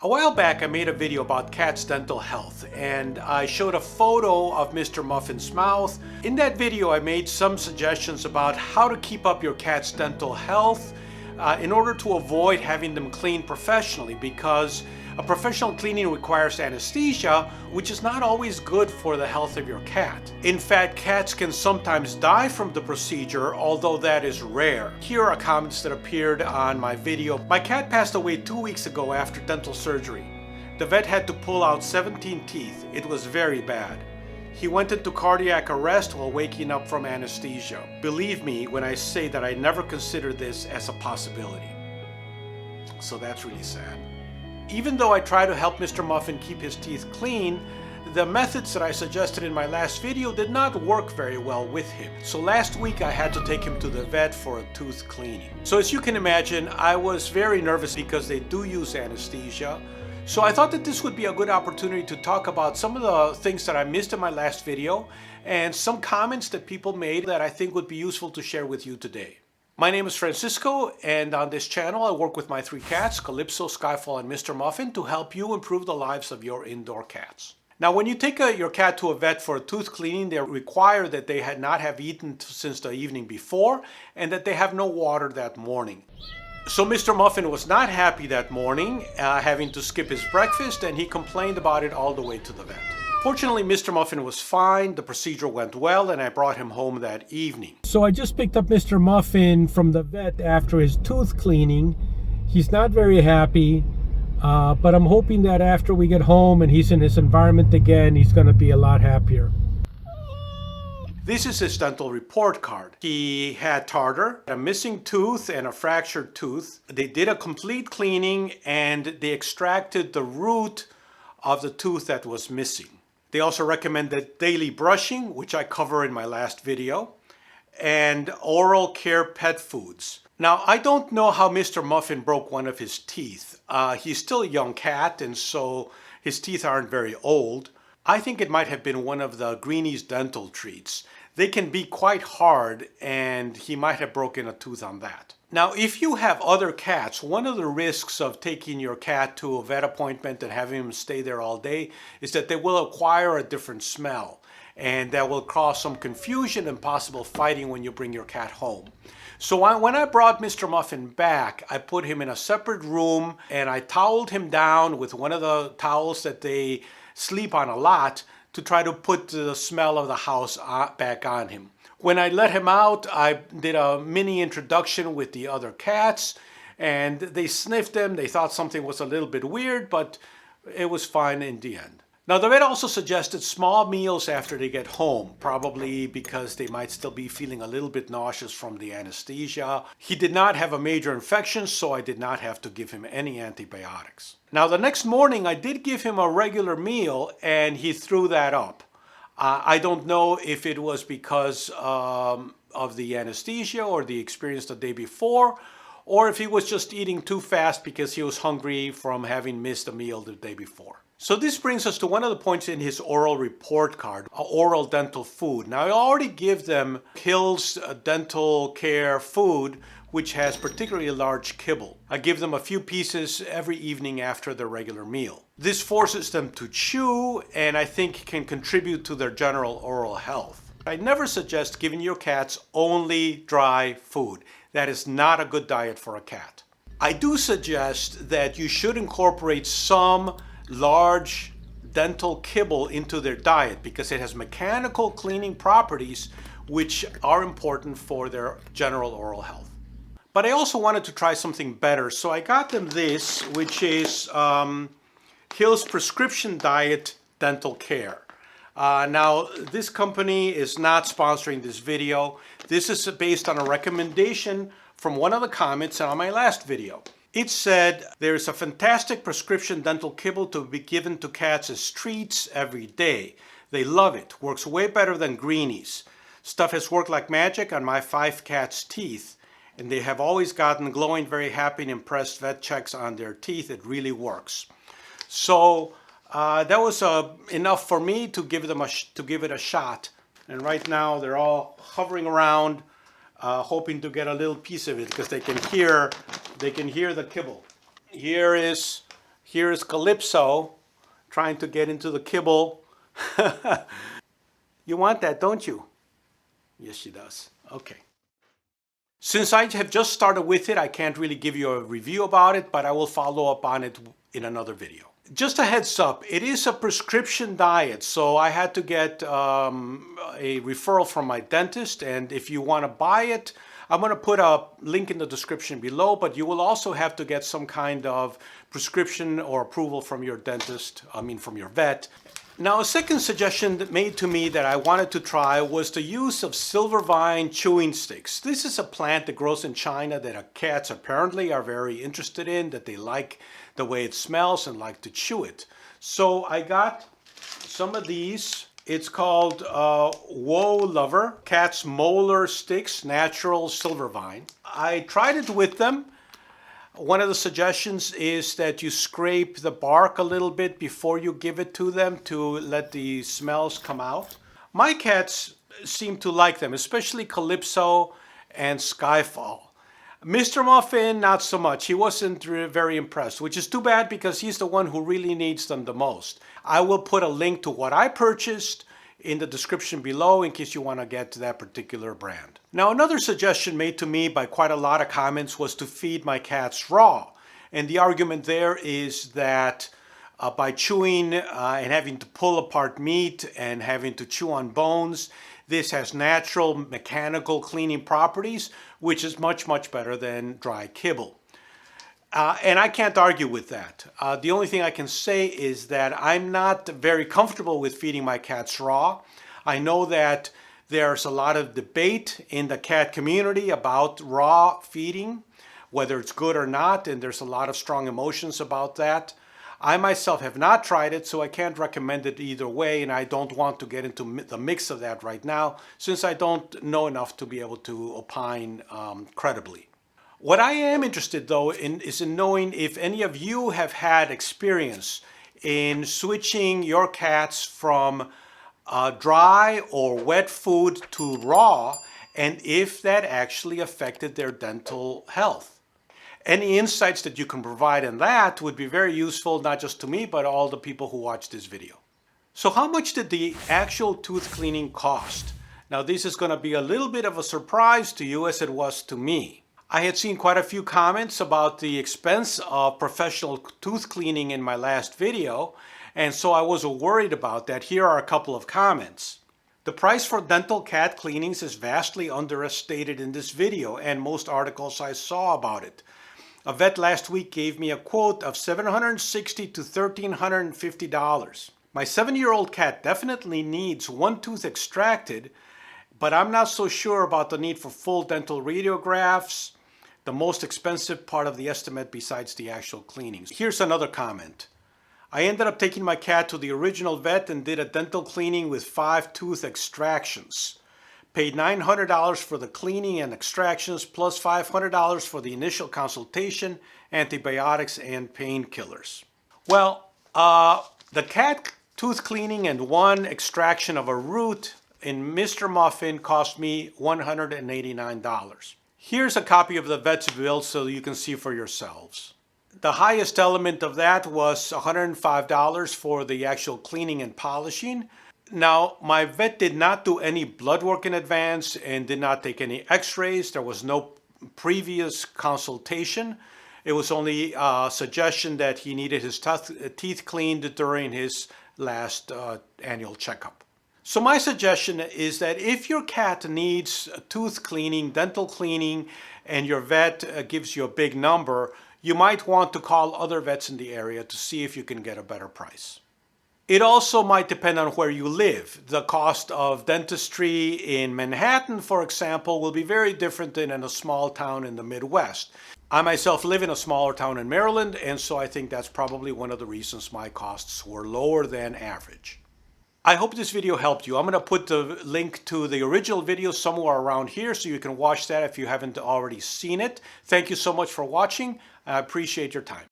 A while back, I made a video about cats' dental health, and I showed a photo of Mr. Muffin's mouth. In that video, I made some suggestions about how to keep up your cat's dental health in order to avoid having them cleaned professionally, because a professional cleaning requires anesthesia, which is not always good for the health of your cat. In fact, cats can sometimes die from the procedure, although that is rare. Here are comments that appeared on my video. My cat passed away 2 weeks ago after dental surgery. The vet had to pull out 17 teeth. It was very bad. He went into cardiac arrest while waking up from anesthesia. Believe me when I say that I never considered this as a possibility. So that's really sad. Even though I try to help Mr. Muffin keep his teeth clean, the methods that I suggested in my last video did not work very well with him. So last week I had to take him to the vet for a tooth cleaning. So as you can imagine, I was very nervous because they do use anesthesia. So I thought that this would be a good opportunity to talk about some of the things that I missed in my last video and some comments that people made that I think would be useful to share with you today. My name is Francisco, and on this channel I work with my 3 cats, Calypso, Skyfall, and Mr. Muffin, to help you improve the lives of your indoor cats. Now, when you take your cat to a vet for a tooth cleaning, they require that they not have eaten since the evening before and that they have no water that morning. So Mr. Muffin was not happy that morning, having to skip his breakfast, and he complained about it all the way to the vet. Fortunately, Mr. Muffin was fine, the procedure went well, and I brought him home that evening. So I just picked up Mr. Muffin from the vet after his tooth cleaning. He's not very happy, but I'm hoping that after we get home and he's in his environment again, he's going to be a lot happier. This is his dental report card. He had tartar, a missing tooth, and a fractured tooth. They did a complete cleaning and they extracted the root of the tooth that was missing. They also recommended daily brushing, which I cover in my last video, and oral care pet foods. Now, I don't know how Mr. Muffin broke one of his teeth. He's still a young cat, and so his teeth aren't very old. I think it might have been one of the Greenie's dental treats. They can be quite hard, and he might have broken a tooth on that. Now, if you have other cats, one of the risks of taking your cat to a vet appointment and having him stay there all day is that they will acquire a different smell, and that will cause some confusion and possible fighting when you bring your cat home. So when I brought Mr. Muffin back, I put him in a separate room and I toweled him down with one of the towels that they sleep on a lot to try to put the smell of the house back on him. When I let him out, I did a mini introduction with the other cats, and they sniffed him. They thought something was a little bit weird, but it was fine in the end. Now, the vet also suggested small meals after they get home, probably because they might still be feeling a little bit nauseous from the anesthesia. He did not have a major infection, so I did not have to give him any antibiotics. Now, the next morning, I did give him a regular meal, and he threw that up. I don't know if it was because of the anesthesia or the experience the day before, or if he was just eating too fast because he was hungry from having missed a meal the day before. So this brings us to one of the points in his oral report card, oral dental food. Now, I already give them Hill's dental care food, which has particularly large kibble. I give them a few pieces every evening after their regular meal. This forces them to chew, and I think can contribute to their general oral health. I never suggest giving your cats only dry food. That is not a good diet for a cat. I do suggest that you should incorporate some large dental kibble into their diet because it has mechanical cleaning properties which are important for their general oral health. But I also wanted to try something better, so I got them this, which is Hill's Prescription Diet Dental Care. Now, this company is not sponsoring this video. This is based on a recommendation from one of the comments on my last video. It said, there is a fantastic prescription dental kibble to be given to cats as treats every day. They love it. Works way better than Greenie's. Stuff has worked like magic on my 5 cats' teeth, and they have always gotten glowing, very happy, and impressed vet checks on their teeth. It really works. So that was enough for me to give it a shot. And right now they're all hovering around, hoping to get a little piece of it because they can hear the kibble. Here is Here is Calypso trying to get into the kibble. You want that, don't you? Yes, she does. Okay. Since I have just started with it, I can't really give you a review about it, but I will follow up on it in another video. Just a heads up, it is a prescription diet, so I had to get a referral from my dentist, and if you want to buy it, I'm going to put a link in the description below, but you will also have to get some kind of prescription or approval from your dentist, from your vet. Now, a second suggestion that made to me that I wanted to try was the use of Silvervine chewing sticks. This is a plant that grows in China that cats apparently are very interested in, that they like the way it smells and like to chew it. So I got some of these. It's called WoLover, cat's molar sticks, natural Silvervine. I tried it with them. One of the suggestions is that you scrape the bark a little bit before you give it to them to let the smells come out. My cats seem to like them, especially Calypso and Skyfall. Mr. Muffin, not so much. He wasn't very impressed, which is too bad because he's the one who really needs them the most. I will put a link to what I purchased in the description below in case you want to get to that particular brand. Now, another suggestion made to me by quite a lot of comments was to feed my cats raw. And the argument there is that by chewing and having to pull apart meat and having to chew on bones, this has natural mechanical cleaning properties, which is much, much better than dry kibble. And I can't argue with that. The only thing I can say is that I'm not very comfortable with feeding my cats raw. I know that there's a lot of debate in the cat community about raw feeding, whether it's good or not, and there's a lot of strong emotions about that. I myself have not tried it, so I can't recommend it either way, and I don't want to get into the mix of that right now, since I don't know enough to be able to opine credibly. What I am interested, though, is in knowing if any of you have had experience in switching your cats from dry or wet food to raw, and if that actually affected their dental health. Any insights that you can provide in that would be very useful, not just to me, but all the people who watch this video. So how much did the actual tooth cleaning cost? Now, this is going to be a little bit of a surprise to you as it was to me. I had seen quite a few comments about the expense of professional tooth cleaning in my last video, and so I was worried about that. Here are a couple of comments. The price for dental cat cleanings is vastly understated in this video and most articles I saw about it. A vet last week gave me a quote of $760 to $1,350. My 7-year-old cat definitely needs one tooth extracted, but I'm not so sure about the need for full dental radiographs, the most expensive part of the estimate besides the actual cleanings. Here's another comment. I ended up taking my cat to the original vet and did a dental cleaning with 5 tooth extractions. Paid $900 for the cleaning and extractions plus $500 for the initial consultation, antibiotics, and painkillers. Well, the cat tooth cleaning and 1 extraction of a root in Mr. Muffin cost me $189. Here's a copy of the vet's bill so you can see for yourselves. The highest element of that was $105 for the actual cleaning and polishing. Now, my vet did not do any blood work in advance and did not take any x-rays. There was no previous consultation. It was only a suggestion that he needed his teeth cleaned during his last annual checkup. So my suggestion is that if your cat needs tooth cleaning, dental cleaning, and your vet gives you a big number, you might want to call other vets in the area to see if you can get a better price. It also might depend on where you live. The cost of dentistry in Manhattan, for example, will be very different than in a small town in the Midwest. I myself live in a smaller town in Maryland, and so I think that's probably one of the reasons my costs were lower than average. I hope this video helped you. I'm going to put the link to the original video somewhere around here so you can watch that if you haven't already seen it. Thank you so much for watching. I appreciate your time.